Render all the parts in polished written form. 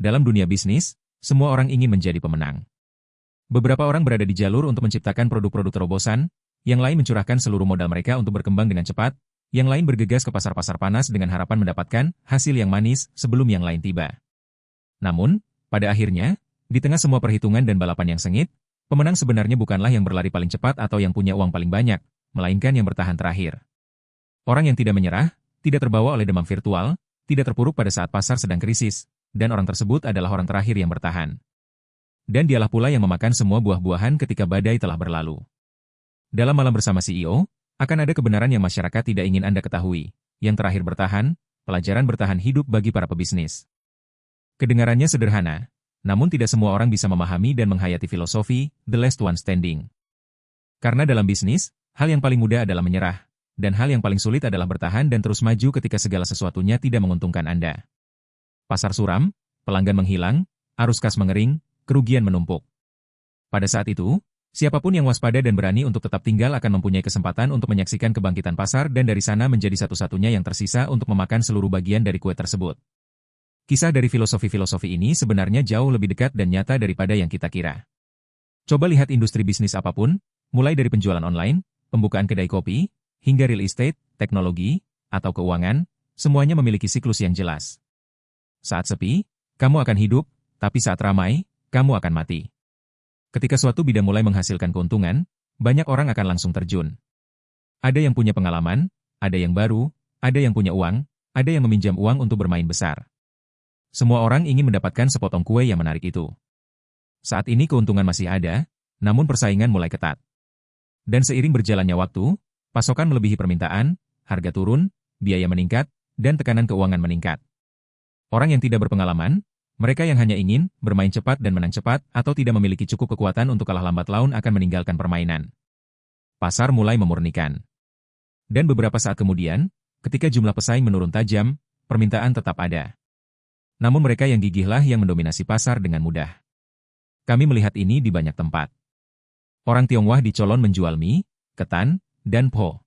Dalam dunia bisnis, semua orang ingin menjadi pemenang. Beberapa orang berada di jalur untuk menciptakan produk-produk terobosan, yang lain mencurahkan seluruh modal mereka untuk berkembang dengan cepat, yang lain bergegas ke pasar-pasar panas dengan harapan mendapatkan hasil yang manis sebelum yang lain tiba. Namun, pada akhirnya, di tengah semua perhitungan dan balapan yang sengit, pemenang sebenarnya bukanlah yang berlari paling cepat atau yang punya uang paling banyak, melainkan yang bertahan terakhir. Orang yang tidak menyerah, tidak terbawa oleh demam virtual, tidak terpuruk pada saat pasar sedang krisis, dan orang tersebut adalah orang terakhir yang bertahan. Dan dialah pula yang memakan semua buah-buahan ketika badai telah berlalu. Dalam Malam Bersama CEO, akan ada kebenaran yang masyarakat tidak ingin Anda ketahui. Yang terakhir bertahan, pelajaran bertahan hidup bagi para pebisnis. Kedengarannya sederhana, namun tidak semua orang bisa memahami dan menghayati filosofi The Last One Standing. Karena dalam bisnis, hal yang paling mudah adalah menyerah, dan hal yang paling sulit adalah bertahan dan terus maju ketika segala sesuatunya tidak menguntungkan Anda. Pasar suram, pelanggan menghilang, arus kas mengering, kerugian menumpuk. Pada saat itu, siapapun yang waspada dan berani untuk tetap tinggal akan mempunyai kesempatan untuk menyaksikan kebangkitan pasar dan dari sana menjadi satu-satunya yang tersisa untuk memakan seluruh bagian dari kue tersebut. Kisah dari filosofi-filosofi ini sebenarnya jauh lebih dekat dan nyata daripada yang kita kira. Coba lihat industri bisnis apapun, mulai dari penjualan online, pembukaan kedai kopi, hingga real estate, teknologi, atau keuangan, semuanya memiliki siklus yang jelas. Saat sepi, kamu akan hidup, tapi saat ramai, kamu akan mati. Ketika suatu bidang mulai menghasilkan keuntungan, banyak orang akan langsung terjun. Ada yang punya pengalaman, ada yang baru, ada yang punya uang, ada yang meminjam uang untuk bermain besar. Semua orang ingin mendapatkan sepotong kue yang menarik itu. Saat ini keuntungan masih ada, namun persaingan mulai ketat. Dan seiring berjalannya waktu, pasokan melebihi permintaan, harga turun, biaya meningkat, dan tekanan keuangan meningkat. Orang yang tidak berpengalaman, mereka yang hanya ingin bermain cepat dan menang cepat atau tidak memiliki cukup kekuatan untuk kalah lambat laun akan meninggalkan permainan. Pasar mulai memurnikan. Dan beberapa saat kemudian, ketika jumlah pesaing menurun tajam, permintaan tetap ada. Namun mereka yang gigihlah yang mendominasi pasar dengan mudah. Kami melihat ini di banyak tempat. Orang Tionghoa di Colon menjual mie, ketan, dan pho.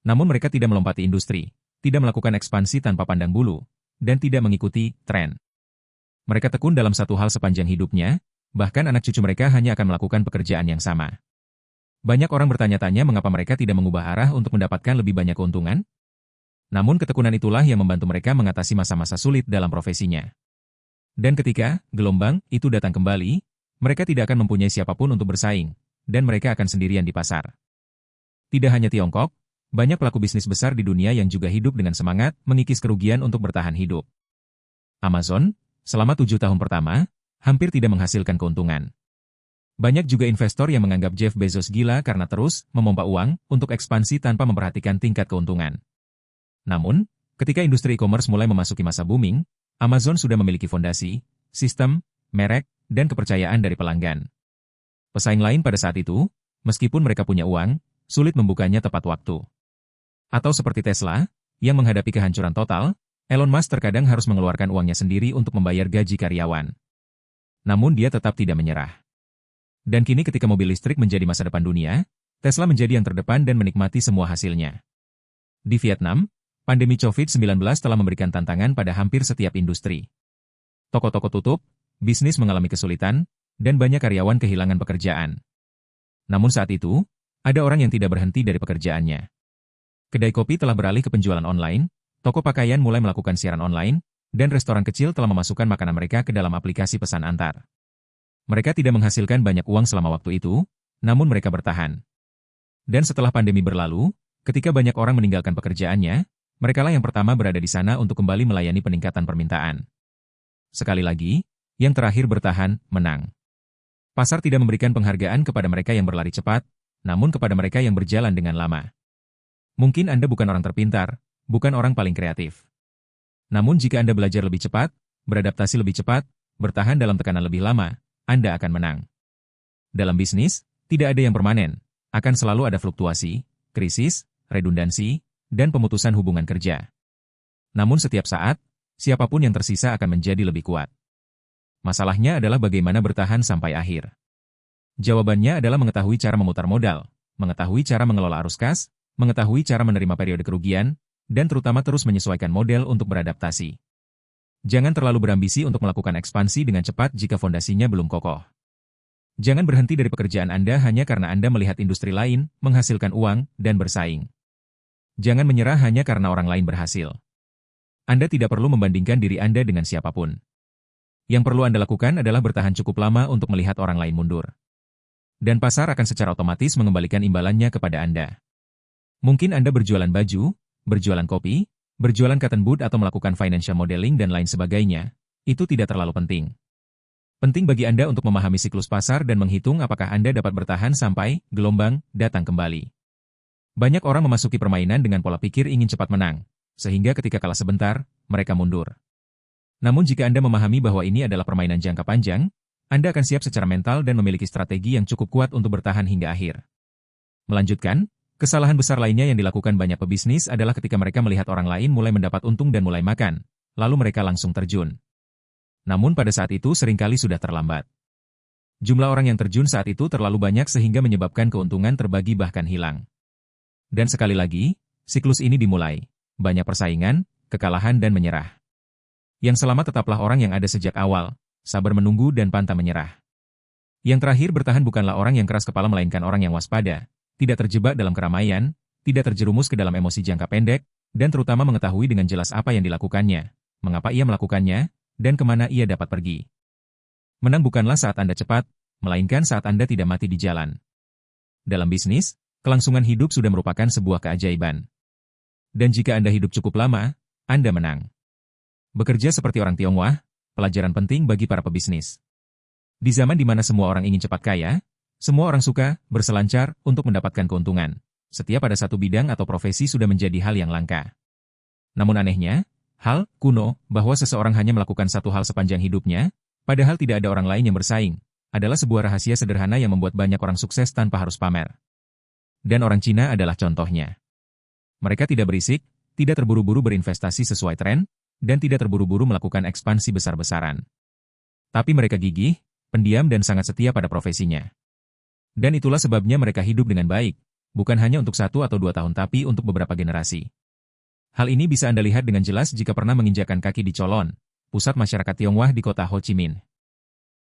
Namun mereka tidak melompati industri, tidak melakukan ekspansi tanpa pandang bulu, dan tidak mengikuti tren. Mereka tekun dalam satu hal sepanjang hidupnya, bahkan anak cucu mereka hanya akan melakukan pekerjaan yang sama. Banyak orang bertanya-tanya mengapa mereka tidak mengubah arah untuk mendapatkan lebih banyak keuntungan. Namun ketekunan itulah yang membantu mereka mengatasi masa-masa sulit dalam profesinya. Dan ketika gelombang itu datang kembali, mereka tidak akan mempunyai siapapun untuk bersaing, dan mereka akan sendirian di pasar. Tidak hanya Tiongkok, banyak pelaku bisnis besar di dunia yang juga hidup dengan semangat mengikis kerugian untuk bertahan hidup. Amazon, selama 7 tahun pertama, hampir tidak menghasilkan keuntungan. Banyak juga investor yang menganggap Jeff Bezos gila karena terus memompa uang untuk ekspansi tanpa memperhatikan tingkat keuntungan. Namun, ketika industri e-commerce mulai memasuki masa booming, Amazon sudah memiliki fondasi, sistem, merek, dan kepercayaan dari pelanggan. Pesaing lain pada saat itu, meskipun mereka punya uang, sulit membukanya tepat waktu. Atau seperti Tesla, yang menghadapi kehancuran total, Elon Musk terkadang harus mengeluarkan uangnya sendiri untuk membayar gaji karyawan. Namun dia tetap tidak menyerah. Dan kini ketika mobil listrik menjadi masa depan dunia, Tesla menjadi yang terdepan dan menikmati semua hasilnya. Di Vietnam, pandemi COVID-19 telah memberikan tantangan pada hampir setiap industri. Toko-toko tutup, bisnis mengalami kesulitan, dan banyak karyawan kehilangan pekerjaan. Namun saat itu, ada orang yang tidak berhenti dari pekerjaannya. Kedai kopi telah beralih ke penjualan online, toko pakaian mulai melakukan siaran online, dan restoran kecil telah memasukkan makanan mereka ke dalam aplikasi pesan antar. Mereka tidak menghasilkan banyak uang selama waktu itu, namun mereka bertahan. Dan setelah pandemi berlalu, ketika banyak orang meninggalkan pekerjaannya, merekalah yang pertama berada di sana untuk kembali melayani peningkatan permintaan. Sekali lagi, yang terakhir bertahan, menang. Pasar tidak memberikan penghargaan kepada mereka yang berlari cepat, namun kepada mereka yang berjalan dengan lama. Mungkin Anda bukan orang terpintar, bukan orang paling kreatif. Namun jika Anda belajar lebih cepat, beradaptasi lebih cepat, bertahan dalam tekanan lebih lama, Anda akan menang. Dalam bisnis, tidak ada yang permanen, akan selalu ada fluktuasi, krisis, redundansi, dan pemutusan hubungan kerja. Namun setiap saat, siapapun yang tersisa akan menjadi lebih kuat. Masalahnya adalah bagaimana bertahan sampai akhir. Jawabannya adalah mengetahui cara memutar modal, mengetahui cara mengelola arus kas, mengetahui cara menerima periode kerugian, dan terutama terus menyesuaikan model untuk beradaptasi. Jangan terlalu berambisi untuk melakukan ekspansi dengan cepat jika fondasinya belum kokoh. Jangan berhenti dari pekerjaan Anda hanya karena Anda melihat industri lain menghasilkan uang dan bersaing. Jangan menyerah hanya karena orang lain berhasil. Anda tidak perlu membandingkan diri Anda dengan siapapun. Yang perlu Anda lakukan adalah bertahan cukup lama untuk melihat orang lain mundur. Dan pasar akan secara otomatis mengembalikan imbalannya kepada Anda. Mungkin Anda berjualan baju, berjualan kopi, berjualan cotton bud atau melakukan financial modeling dan lain sebagainya, itu tidak terlalu penting. Penting bagi Anda untuk memahami siklus pasar dan menghitung apakah Anda dapat bertahan sampai gelombang datang kembali. Banyak orang memasuki permainan dengan pola pikir ingin cepat menang, sehingga ketika kalah sebentar, mereka mundur. Namun jika Anda memahami bahwa ini adalah permainan jangka panjang, Anda akan siap secara mental dan memiliki strategi yang cukup kuat untuk bertahan hingga akhir. Melanjutkan, kesalahan besar lainnya yang dilakukan banyak pebisnis adalah ketika mereka melihat orang lain mulai mendapat untung dan mulai makan, lalu mereka langsung terjun. Namun pada saat itu seringkali sudah terlambat. Jumlah orang yang terjun saat itu terlalu banyak sehingga menyebabkan keuntungan terbagi bahkan hilang. Dan sekali lagi, siklus ini dimulai. Banyak persaingan, kekalahan dan menyerah. Yang selamat tetaplah orang yang ada sejak awal, sabar menunggu dan pantang menyerah. Yang terakhir bertahan bukanlah orang yang keras kepala melainkan orang yang waspada. Tidak terjebak dalam keramaian, tidak terjerumus ke dalam emosi jangka pendek, dan terutama mengetahui dengan jelas apa yang dilakukannya, mengapa ia melakukannya, dan kemana ia dapat pergi. Menang bukanlah saat Anda cepat, melainkan saat Anda tidak mati di jalan. Dalam bisnis, kelangsungan hidup sudah merupakan sebuah keajaiban. Dan jika Anda hidup cukup lama, Anda menang. Bekerja seperti orang Tionghoa, pelajaran penting bagi para pebisnis. Di zaman di mana semua orang ingin cepat kaya, semua orang suka berselancar untuk mendapatkan keuntungan. Setiap pada satu bidang atau profesi sudah menjadi hal yang langka. Namun anehnya, hal kuno bahwa seseorang hanya melakukan satu hal sepanjang hidupnya, padahal tidak ada orang lain yang bersaing, adalah sebuah rahasia sederhana yang membuat banyak orang sukses tanpa harus pamer. Dan orang Cina adalah contohnya. Mereka tidak berisik, tidak terburu-buru berinvestasi sesuai tren, dan tidak terburu-buru melakukan ekspansi besar-besaran. Tapi mereka gigih, pendiam dan sangat setia pada profesinya. Dan itulah sebabnya mereka hidup dengan baik, bukan hanya untuk 1 atau 2 tahun tapi untuk beberapa generasi. Hal ini bisa Anda lihat dengan jelas jika pernah menginjakan kaki di Cholon, pusat masyarakat Tionghoa di kota Ho Chi Minh.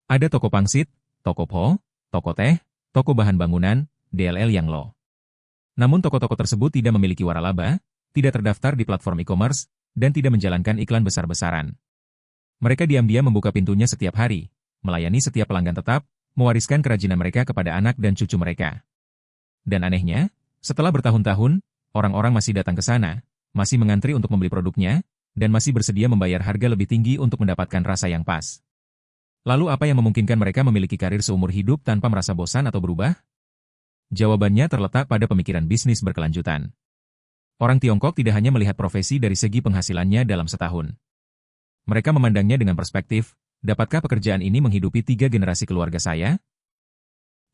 Ada toko pangsit, toko pho, toko teh, toko bahan bangunan, DLL yang lo. Namun toko-toko tersebut tidak memiliki waralaba, tidak terdaftar di platform e-commerce, dan tidak menjalankan iklan besar-besaran. Mereka diam-diam membuka pintunya setiap hari, melayani setiap pelanggan tetap, mewariskan kerajinan mereka kepada anak dan cucu mereka. Dan anehnya, setelah bertahun-tahun, orang-orang masih datang ke sana, masih mengantri untuk membeli produknya, dan masih bersedia membayar harga lebih tinggi untuk mendapatkan rasa yang pas. Lalu apa yang memungkinkan mereka memiliki karir seumur hidup tanpa merasa bosan atau berubah? Jawabannya terletak pada pemikiran bisnis berkelanjutan. Orang Tiongkok tidak hanya melihat profesi dari segi penghasilannya dalam setahun. Mereka memandangnya dengan perspektif, dapatkah pekerjaan ini menghidupi 3 generasi keluarga saya?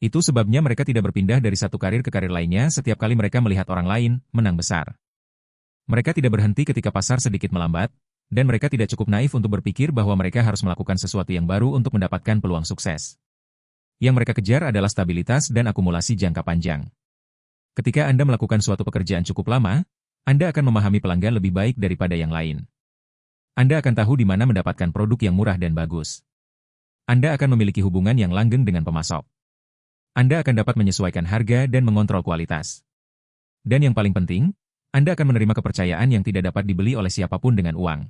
Itu sebabnya mereka tidak berpindah dari satu karir ke karir lainnya setiap kali mereka melihat orang lain menang besar. Mereka tidak berhenti ketika pasar sedikit melambat, dan mereka tidak cukup naif untuk berpikir bahwa mereka harus melakukan sesuatu yang baru untuk mendapatkan peluang sukses. Yang mereka kejar adalah stabilitas dan akumulasi jangka panjang. Ketika Anda melakukan suatu pekerjaan cukup lama, Anda akan memahami pelanggan lebih baik daripada yang lain. Anda akan tahu di mana mendapatkan produk yang murah dan bagus. Anda akan memiliki hubungan yang langgeng dengan pemasok. Anda akan dapat menyesuaikan harga dan mengontrol kualitas. Dan yang paling penting, Anda akan menerima kepercayaan yang tidak dapat dibeli oleh siapapun dengan uang.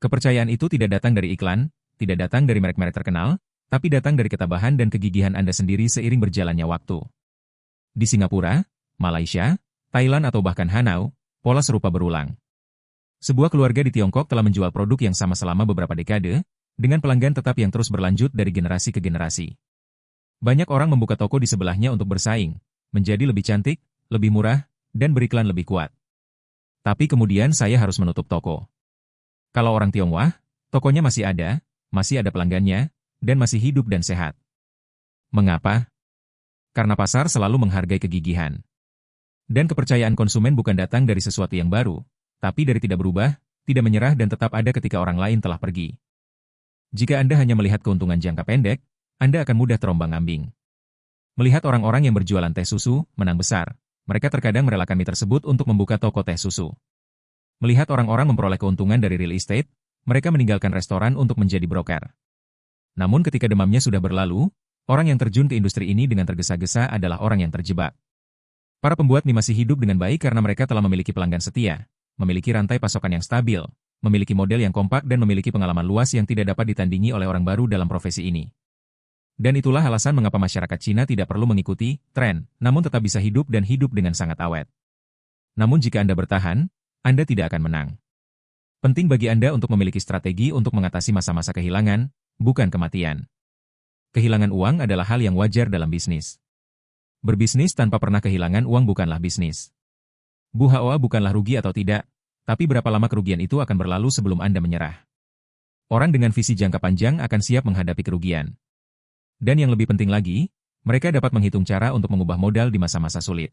Kepercayaan itu tidak datang dari iklan, tidak datang dari merek-merek terkenal, tapi datang dari ketabahan dan kegigihan Anda sendiri seiring berjalannya waktu. Di Singapura, Malaysia, Thailand atau bahkan Hanau, pola serupa berulang. Sebuah keluarga di Tiongkok telah menjual produk yang sama selama beberapa dekade, dengan pelanggan tetap yang terus berlanjut dari generasi ke generasi. Banyak orang membuka toko di sebelahnya untuk bersaing, menjadi lebih cantik, lebih murah, dan beriklan lebih kuat. Tapi kemudian saya harus menutup toko. Kalau orang Tionghoa, tokonya masih ada pelanggannya, dan masih hidup dan sehat. Mengapa? Karena pasar selalu menghargai kegigihan. Dan kepercayaan konsumen bukan datang dari sesuatu yang baru, tapi dari tidak berubah, tidak menyerah dan tetap ada ketika orang lain telah pergi. Jika Anda hanya melihat keuntungan jangka pendek, Anda akan mudah terombang-ambing. Melihat orang-orang yang berjualan teh susu menang besar, mereka terkadang merelakan mie tersebut untuk membuka toko teh susu. Melihat orang-orang memperoleh keuntungan dari real estate, mereka meninggalkan restoran untuk menjadi broker. Namun ketika demamnya sudah berlalu, orang yang terjun ke industri ini dengan tergesa-gesa adalah orang yang terjebak. Para pembuat mie masih hidup dengan baik karena mereka telah memiliki pelanggan setia, memiliki rantai pasokan yang stabil, memiliki model yang kompak dan memiliki pengalaman luas yang tidak dapat ditandingi oleh orang baru dalam profesi ini. Dan itulah alasan mengapa masyarakat Cina tidak perlu mengikuti tren, namun tetap bisa hidup dan hidup dengan sangat awet. Namun jika Anda bertahan, Anda tidak akan menang. Penting bagi Anda untuk memiliki strategi untuk mengatasi masa-masa kehilangan, bukan kematian. Kehilangan uang adalah hal yang wajar dalam bisnis. Berbisnis tanpa pernah kehilangan uang bukanlah bisnis. Bu Hao bukanlah rugi atau tidak, tapi berapa lama kerugian itu akan berlalu sebelum Anda menyerah. Orang dengan visi jangka panjang akan siap menghadapi kerugian. Dan yang lebih penting lagi, mereka dapat menghitung cara untuk mengubah modal di masa-masa sulit.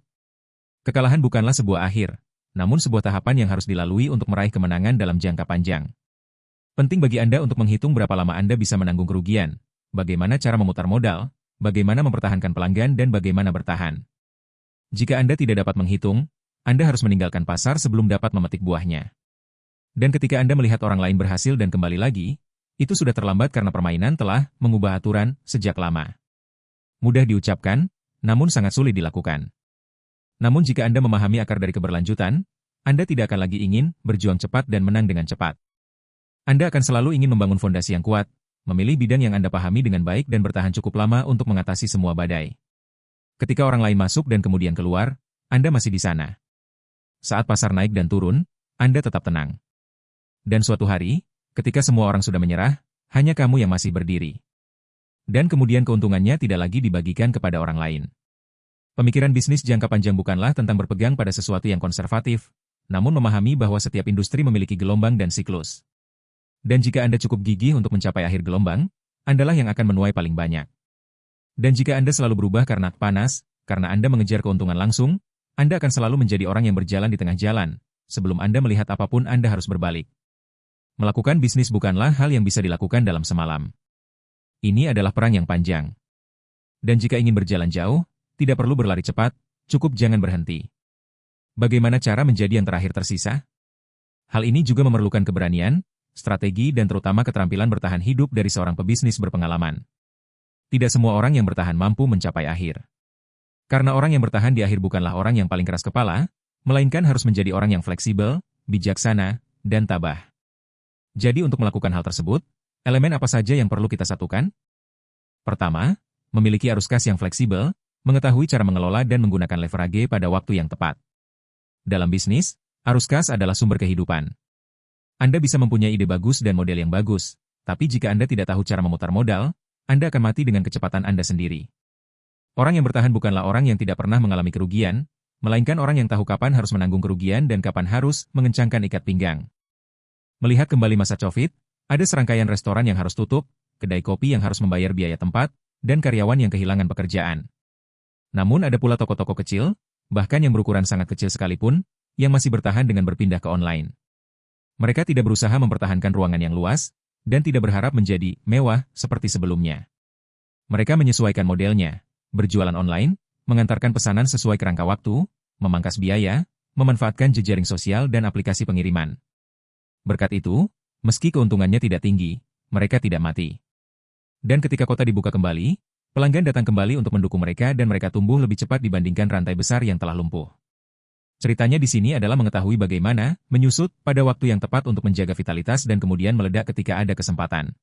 Kekalahan bukanlah sebuah akhir, namun sebuah tahapan yang harus dilalui untuk meraih kemenangan dalam jangka panjang. Penting bagi Anda untuk menghitung berapa lama Anda bisa menanggung kerugian, bagaimana cara memutar modal, bagaimana mempertahankan pelanggan dan bagaimana bertahan. Jika Anda tidak dapat menghitung, Anda harus meninggalkan pasar sebelum dapat memetik buahnya. Dan ketika Anda melihat orang lain berhasil dan kembali lagi, itu sudah terlambat karena permainan telah mengubah aturan sejak lama. Mudah diucapkan, namun sangat sulit dilakukan. Namun jika Anda memahami akar dari keberlanjutan, Anda tidak akan lagi ingin berjuang cepat dan menang dengan cepat. Anda akan selalu ingin membangun fondasi yang kuat, memilih bidang yang Anda pahami dengan baik dan bertahan cukup lama untuk mengatasi semua badai. Ketika orang lain masuk dan kemudian keluar, Anda masih di sana. Saat pasar naik dan turun, Anda tetap tenang. Dan suatu hari, ketika semua orang sudah menyerah, hanya kamu yang masih berdiri. Dan kemudian keuntungannya tidak lagi dibagikan kepada orang lain. Pemikiran bisnis jangka panjang bukanlah tentang berpegang pada sesuatu yang konservatif, namun memahami bahwa setiap industri memiliki gelombang dan siklus. Dan jika Anda cukup gigih untuk mencapai akhir gelombang, Andalah yang akan menuai paling banyak. Dan jika Anda selalu berubah karena panas, karena Anda mengejar keuntungan langsung, Anda akan selalu menjadi orang yang berjalan di tengah jalan. Sebelum Anda melihat apapun, Anda harus berbalik. Melakukan bisnis bukanlah hal yang bisa dilakukan dalam semalam. Ini adalah perang yang panjang. Dan jika ingin berjalan jauh, tidak perlu berlari cepat, cukup jangan berhenti. Bagaimana cara menjadi yang terakhir tersisa? Hal ini juga memerlukan keberanian, strategi dan terutama keterampilan bertahan hidup dari seorang pebisnis berpengalaman. Tidak semua orang yang bertahan mampu mencapai akhir. Karena orang yang bertahan di akhir bukanlah orang yang paling keras kepala, melainkan harus menjadi orang yang fleksibel, bijaksana, dan tabah. Jadi untuk melakukan hal tersebut, elemen apa saja yang perlu kita satukan? Pertama, memiliki arus kas yang fleksibel, mengetahui cara mengelola dan menggunakan leverage pada waktu yang tepat. Dalam bisnis, arus kas adalah sumber kehidupan. Anda bisa mempunyai ide bagus dan model yang bagus, tapi jika Anda tidak tahu cara memutar modal, Anda akan mati dengan kecepatan Anda sendiri. Orang yang bertahan bukanlah orang yang tidak pernah mengalami kerugian, melainkan orang yang tahu kapan harus menanggung kerugian dan kapan harus mengencangkan ikat pinggang. Melihat kembali masa COVID, ada serangkaian restoran yang harus tutup, kedai kopi yang harus membayar biaya tempat, dan karyawan yang kehilangan pekerjaan. Namun ada pula toko-toko kecil, bahkan yang berukuran sangat kecil sekalipun, yang masih bertahan dengan berpindah ke online. Mereka tidak berusaha mempertahankan ruangan yang luas, dan tidak berharap menjadi mewah seperti sebelumnya. Mereka menyesuaikan modelnya, berjualan online, mengantarkan pesanan sesuai kerangka waktu, memangkas biaya, memanfaatkan jejaring sosial dan aplikasi pengiriman. Berkat itu, meski keuntungannya tidak tinggi, mereka tidak mati. Dan ketika kota dibuka kembali, pelanggan datang kembali untuk mendukung mereka dan mereka tumbuh lebih cepat dibandingkan rantai besar yang telah lumpuh. Ceritanya di sini adalah mengetahui bagaimana menyusut pada waktu yang tepat untuk menjaga vitalitas dan kemudian meledak ketika ada kesempatan.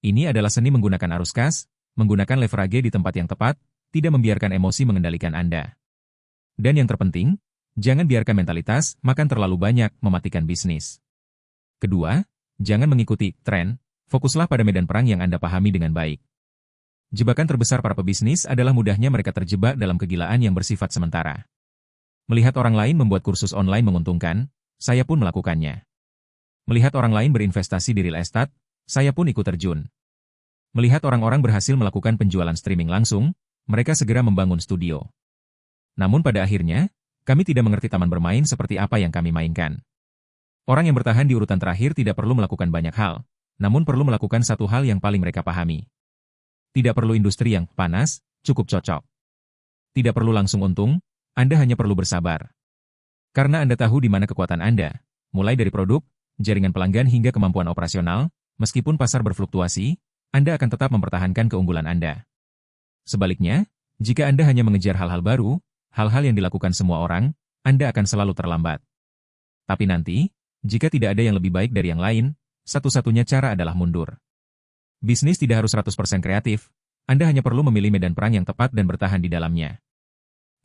Ini adalah seni menggunakan arus kas, menggunakan leverage di tempat yang tepat, tidak membiarkan emosi mengendalikan Anda. Dan yang terpenting, jangan biarkan mentalitas makan terlalu banyak mematikan bisnis. Kedua, jangan mengikuti tren, fokuslah pada medan perang yang Anda pahami dengan baik. Jebakan terbesar para pebisnis adalah mudahnya mereka terjebak dalam kegilaan yang bersifat sementara. Melihat orang lain membuat kursus online menguntungkan, saya pun melakukannya. Melihat orang lain berinvestasi di real estate, saya pun ikut terjun. Melihat orang-orang berhasil melakukan penjualan streaming langsung, mereka segera membangun studio. Namun pada akhirnya, kami tidak mengerti taman bermain seperti apa yang kami mainkan. Orang yang bertahan di urutan terakhir tidak perlu melakukan banyak hal, namun perlu melakukan satu hal yang paling mereka pahami. Tidak perlu industri yang panas, cukup cocok. Tidak perlu langsung untung, Anda hanya perlu bersabar. Karena Anda tahu di mana kekuatan Anda, mulai dari produk, jaringan pelanggan hingga kemampuan operasional, meskipun pasar berfluktuasi, Anda akan tetap mempertahankan keunggulan Anda. Sebaliknya, jika Anda hanya mengejar hal-hal baru, hal-hal yang dilakukan semua orang, Anda akan selalu terlambat. Tapi nanti, jika tidak ada yang lebih baik dari yang lain, satu-satunya cara adalah mundur. Bisnis tidak harus 100% kreatif, Anda hanya perlu memilih medan perang yang tepat dan bertahan di dalamnya.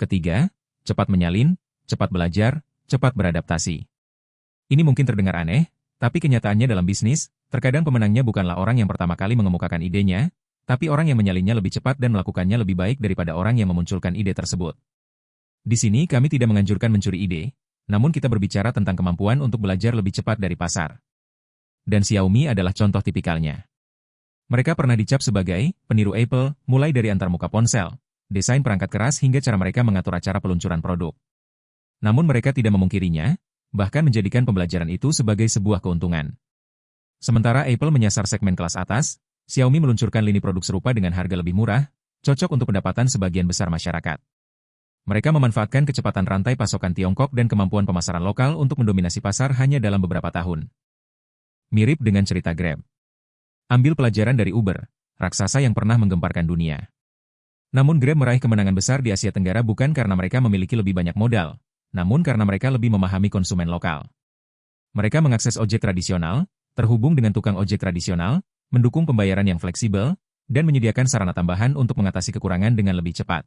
Ketiga, cepat menyalin, cepat belajar, cepat beradaptasi. Ini mungkin terdengar aneh, tapi kenyataannya dalam bisnis, terkadang pemenangnya bukanlah orang yang pertama kali mengemukakan idenya, tapi orang yang menyalinnya lebih cepat dan melakukannya lebih baik daripada orang yang memunculkan ide tersebut. Di sini kami tidak menganjurkan mencuri ide, namun kita berbicara tentang kemampuan untuk belajar lebih cepat dari pasar. Dan Xiaomi adalah contoh tipikalnya. Mereka pernah dicap sebagai peniru Apple, mulai dari antarmuka ponsel, desain perangkat keras hingga cara mereka mengatur acara peluncuran produk. Namun mereka tidak memungkirinya, bahkan menjadikan pembelajaran itu sebagai sebuah keuntungan. Sementara Apple menyasar segmen kelas atas, Xiaomi meluncurkan lini produk serupa dengan harga lebih murah, cocok untuk pendapatan sebagian besar masyarakat. Mereka memanfaatkan kecepatan rantai pasokan Tiongkok dan kemampuan pemasaran lokal untuk mendominasi pasar hanya dalam beberapa tahun. Mirip dengan cerita Grab. Ambil pelajaran dari Uber, raksasa yang pernah menggemparkan dunia. Namun Grab meraih kemenangan besar di Asia Tenggara bukan karena mereka memiliki lebih banyak modal, namun karena mereka lebih memahami konsumen lokal. Mereka mengakses ojek tradisional, terhubung dengan tukang ojek tradisional, mendukung pembayaran yang fleksibel, dan menyediakan sarana tambahan untuk mengatasi kekurangan dengan lebih cepat.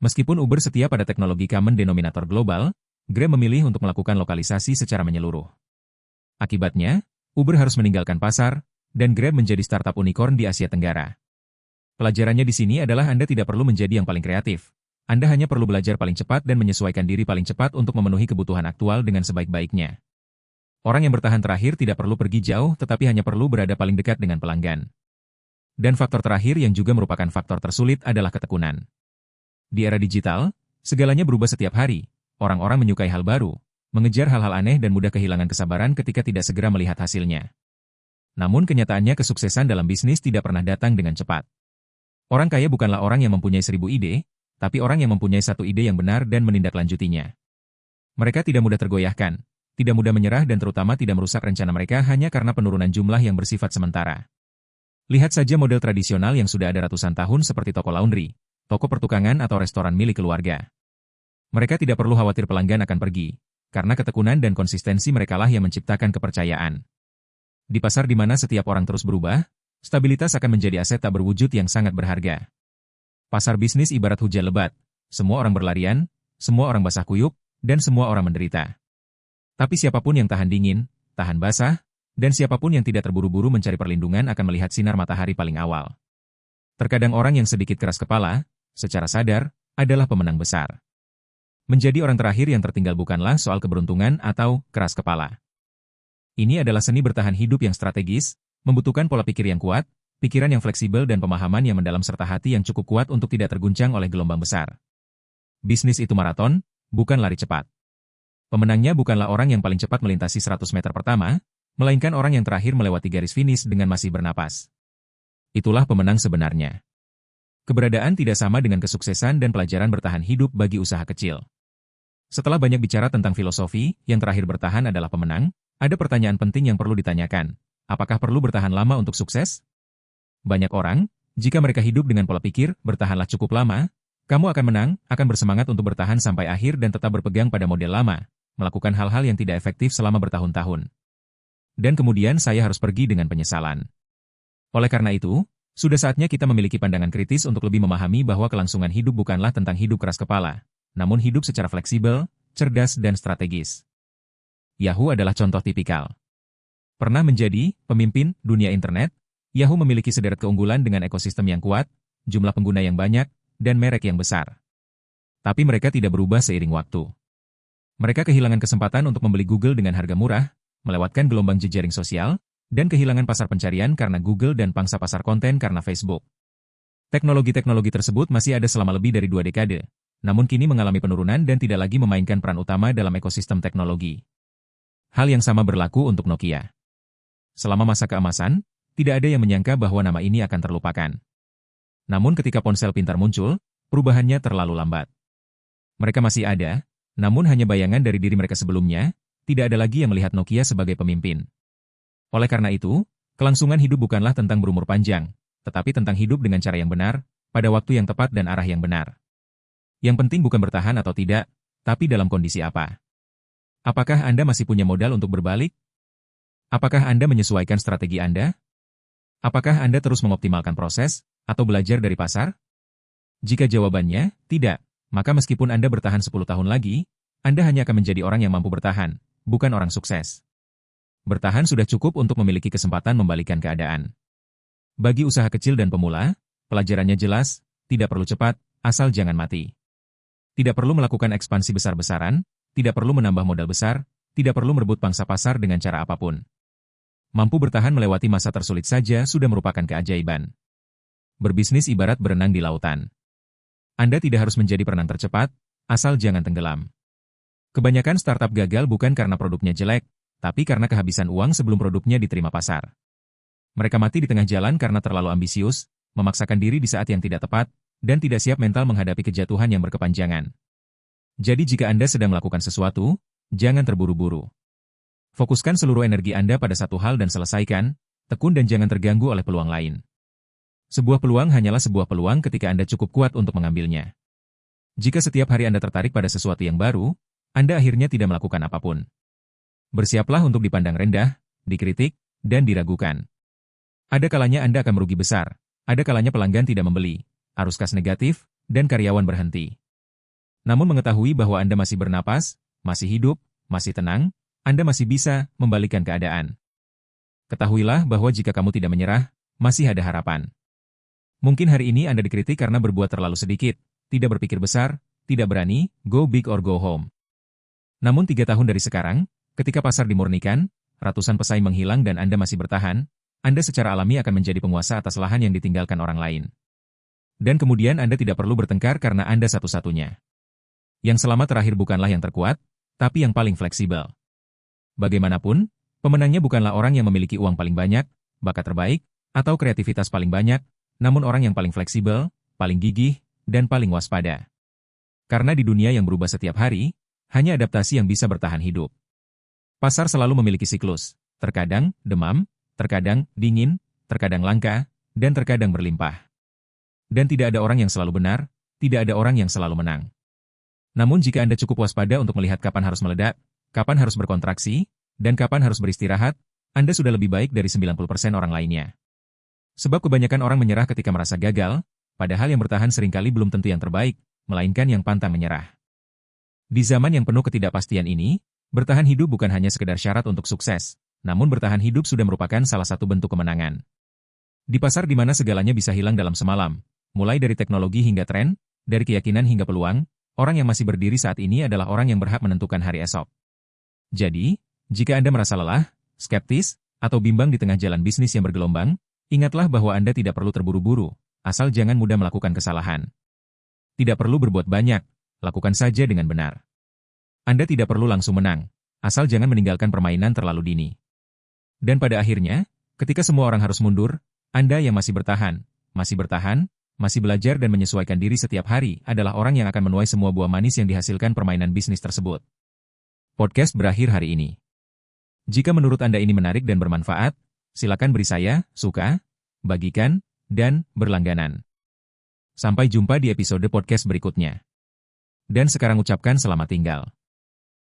Meskipun Uber setia pada teknologi common denominator global, Grab memilih untuk melakukan lokalisasi secara menyeluruh. Akibatnya, Uber harus meninggalkan pasar, dan Grab menjadi startup unicorn di Asia Tenggara. Pelajarannya di sini adalah Anda tidak perlu menjadi yang paling kreatif. Anda hanya perlu belajar paling cepat dan menyesuaikan diri paling cepat untuk memenuhi kebutuhan aktual dengan sebaik-baiknya. Orang yang bertahan terakhir tidak perlu pergi jauh tetapi hanya perlu berada paling dekat dengan pelanggan. Dan faktor terakhir yang juga merupakan faktor tersulit adalah ketekunan. Di era digital, segalanya berubah setiap hari. Orang-orang menyukai hal baru, mengejar hal-hal aneh dan mudah kehilangan kesabaran ketika tidak segera melihat hasilnya. Namun kenyataannya kesuksesan dalam bisnis tidak pernah datang dengan cepat. Orang kaya bukanlah orang yang mempunyai 1000 ide, tapi orang yang mempunyai satu ide yang benar dan menindaklanjutinya. Mereka tidak mudah tergoyahkan, tidak mudah menyerah dan terutama tidak merusak rencana mereka hanya karena penurunan jumlah yang bersifat sementara. Lihat saja model tradisional yang sudah ada ratusan tahun seperti toko laundry, toko pertukangan atau restoran milik keluarga. Mereka tidak perlu khawatir pelanggan akan pergi, karena ketekunan dan konsistensi merekalah yang menciptakan kepercayaan. Di pasar di mana setiap orang terus berubah, stabilitas akan menjadi aset tak berwujud yang sangat berharga. Pasar bisnis ibarat hujan lebat, semua orang berlarian, semua orang basah kuyup, dan semua orang menderita. Tapi siapapun yang tahan dingin, tahan basah, dan siapapun yang tidak terburu-buru mencari perlindungan akan melihat sinar matahari paling awal. Terkadang orang yang sedikit keras kepala, secara sadar, adalah pemenang besar. Menjadi orang terakhir yang tertinggal bukanlah soal keberuntungan atau keras kepala. Ini adalah seni bertahan hidup yang strategis, membutuhkan pola pikir yang kuat, pikiran yang fleksibel dan pemahaman yang mendalam serta hati yang cukup kuat untuk tidak terguncang oleh gelombang besar. Bisnis itu maraton, bukan lari cepat. Pemenangnya bukanlah orang yang paling cepat melintasi 100 meter pertama, melainkan orang yang terakhir melewati garis finish dengan masih bernapas. Itulah pemenang sebenarnya. Keberadaan tidak sama dengan kesuksesan dan pelajaran bertahan hidup bagi usaha kecil. Setelah banyak bicara tentang filosofi, yang terakhir bertahan adalah pemenang, ada pertanyaan penting yang perlu ditanyakan. Apakah perlu bertahan lama untuk sukses? Banyak orang, jika mereka hidup dengan pola pikir, bertahanlah cukup lama, kamu akan menang, akan bersemangat untuk bertahan sampai akhir dan tetap berpegang pada model lama, melakukan hal-hal yang tidak efektif selama bertahun-tahun. Dan kemudian saya harus pergi dengan penyesalan. Oleh karena itu, sudah saatnya kita memiliki pandangan kritis untuk lebih memahami bahwa kelangsungan hidup bukanlah tentang hidup keras kepala, namun hidup secara fleksibel, cerdas dan strategis. Yahoo adalah contoh tipikal. Pernah menjadi pemimpin dunia internet, Yahoo memiliki sederet keunggulan dengan ekosistem yang kuat, jumlah pengguna yang banyak, dan merek yang besar. Tapi mereka tidak berubah seiring waktu. Mereka kehilangan kesempatan untuk membeli Google dengan harga murah, melewatkan gelombang jejaring sosial, dan kehilangan pasar pencarian karena Google dan pangsa pasar konten karena Facebook. Teknologi-teknologi tersebut masih ada selama lebih dari 2 dekade, namun kini mengalami penurunan dan tidak lagi memainkan peran utama dalam ekosistem teknologi. Hal yang sama berlaku untuk Nokia. Selama masa keemasan, tidak ada yang menyangka bahwa nama ini akan terlupakan. Namun ketika ponsel pintar muncul, perubahannya terlalu lambat. Mereka masih ada, namun hanya bayangan dari diri mereka sebelumnya, tidak ada lagi yang melihat Nokia sebagai pemimpin. Oleh karena itu, kelangsungan hidup bukanlah tentang berumur panjang, tetapi tentang hidup dengan cara yang benar, pada waktu yang tepat dan arah yang benar. Yang penting bukan bertahan atau tidak, tapi dalam kondisi apa. Apakah Anda masih punya modal untuk berbalik? Apakah Anda menyesuaikan strategi Anda? Apakah Anda terus mengoptimalkan proses, atau belajar dari pasar? Jika jawabannya tidak, maka meskipun Anda bertahan 10 tahun lagi, Anda hanya akan menjadi orang yang mampu bertahan, bukan orang sukses. Bertahan sudah cukup untuk memiliki kesempatan membalikkan keadaan. Bagi usaha kecil dan pemula, pelajarannya jelas, tidak perlu cepat, asal jangan mati. Tidak perlu melakukan ekspansi besar-besaran, tidak perlu menambah modal besar, tidak perlu merebut pangsa pasar dengan cara apapun. Mampu bertahan melewati masa tersulit saja sudah merupakan keajaiban. Berbisnis ibarat berenang di lautan. Anda tidak harus menjadi perenang tercepat, asal jangan tenggelam. Kebanyakan startup gagal bukan karena produknya jelek, tapi karena kehabisan uang sebelum produknya diterima pasar. Mereka mati di tengah jalan karena terlalu ambisius, memaksakan diri di saat yang tidak tepat, dan tidak siap mental menghadapi kejatuhan yang berkepanjangan. Jadi jika Anda sedang melakukan sesuatu, jangan terburu-buru. Fokuskan seluruh energi Anda pada satu hal dan selesaikan, tekun dan jangan terganggu oleh peluang lain. Sebuah peluang hanyalah sebuah peluang ketika Anda cukup kuat untuk mengambilnya. Jika setiap hari Anda tertarik pada sesuatu yang baru, Anda akhirnya tidak melakukan apapun. Bersiaplah untuk dipandang rendah, dikritik, dan diragukan. Ada kalanya Anda akan merugi besar, ada kalanya pelanggan tidak membeli, arus kas negatif, dan karyawan berhenti. Namun mengetahui bahwa Anda masih bernapas, masih hidup, masih tenang, Anda masih bisa membalikkan keadaan. Ketahuilah bahwa jika kamu tidak menyerah, masih ada harapan. Mungkin hari ini Anda dikritik karena berbuat terlalu sedikit, tidak berpikir besar, tidak berani, go big or go home. Namun 3 tahun dari sekarang, ketika pasar dimurnikan, ratusan pesaing menghilang dan Anda masih bertahan, Anda secara alami akan menjadi penguasa atas lahan yang ditinggalkan orang lain. Dan kemudian Anda tidak perlu bertengkar karena Anda satu-satunya. Yang selamat terakhir bukanlah yang terkuat, tapi yang paling fleksibel. Bagaimanapun, pemenangnya bukanlah orang yang memiliki uang paling banyak, bakat terbaik, atau kreativitas paling banyak, namun orang yang paling fleksibel, paling gigih, dan paling waspada. Karena di dunia yang berubah setiap hari, hanya adaptasi yang bisa bertahan hidup. Pasar selalu memiliki siklus, terkadang demam, terkadang dingin, terkadang langka, dan terkadang berlimpah. Dan tidak ada orang yang selalu benar, tidak ada orang yang selalu menang. Namun jika Anda cukup waspada untuk melihat kapan harus meledak, kapan harus berkontraksi, dan kapan harus beristirahat, Anda sudah lebih baik dari 90% orang lainnya. Sebab kebanyakan orang menyerah ketika merasa gagal, padahal yang bertahan seringkali belum tentu yang terbaik, melainkan yang pantang menyerah. Di zaman yang penuh ketidakpastian ini, bertahan hidup bukan hanya sekedar syarat untuk sukses, namun bertahan hidup sudah merupakan salah satu bentuk kemenangan. Di pasar di mana segalanya bisa hilang dalam semalam, mulai dari teknologi hingga tren, dari keyakinan hingga peluang, orang yang masih berdiri saat ini adalah orang yang berhak menentukan hari esok. Jadi, jika Anda merasa lelah, skeptis, atau bimbang di tengah jalan bisnis yang bergelombang, ingatlah bahwa Anda tidak perlu terburu-buru, asal jangan mudah melakukan kesalahan. Tidak perlu berbuat banyak, lakukan saja dengan benar. Anda tidak perlu langsung menang, asal jangan meninggalkan permainan terlalu dini. Dan pada akhirnya, ketika semua orang harus mundur, Anda yang masih bertahan, masih belajar dan menyesuaikan diri setiap hari adalah orang yang akan menuai semua buah manis yang dihasilkan permainan bisnis tersebut. Podcast berakhir hari ini. Jika menurut Anda ini menarik dan bermanfaat, silakan beri saya suka, bagikan, dan berlangganan. Sampai jumpa di episode podcast berikutnya. Dan sekarang ucapkan selamat tinggal.